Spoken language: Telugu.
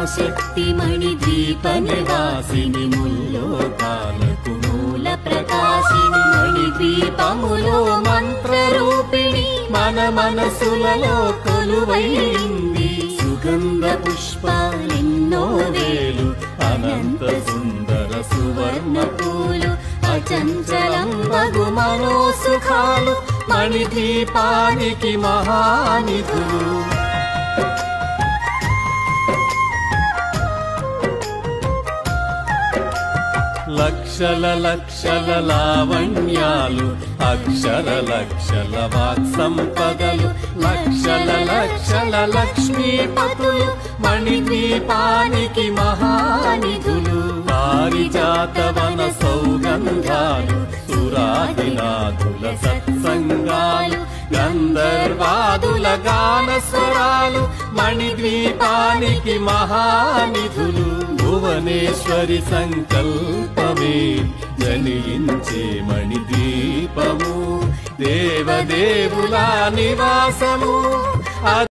శక్తి మణిద్వీప నివాసిని ముల్లోకాలకు మూల ప్రకాశిని మణిద్వీపములో మంత్రరూపిణి మన మనసులలో కొలువైంది సుగంధ పుష్పాలెన్నో వేలు అనంత సుందర సువర్ణ పూలు అచంచలం వగు మనోసుఖాలు మణిద్వీపానికి మహానిధులు లక్షల లక్షల లావణ్యాలు అక్షర లక్షల వాక్సంపదలు లక్షల లక్షల లక్ష్మీపతులు మణిద్వీపానికి మహానిధులు పారిజాతవన సౌగంధాలు సురాదినాథుల సత్సంగాలు గంధర్వాదుల గాన స్వరాలు మణిద్వీపానికి మహానిధులు భువనేశ్వరి సంకల్పమే జనించే మణిద్వీపము దేవదేవుల నివాసము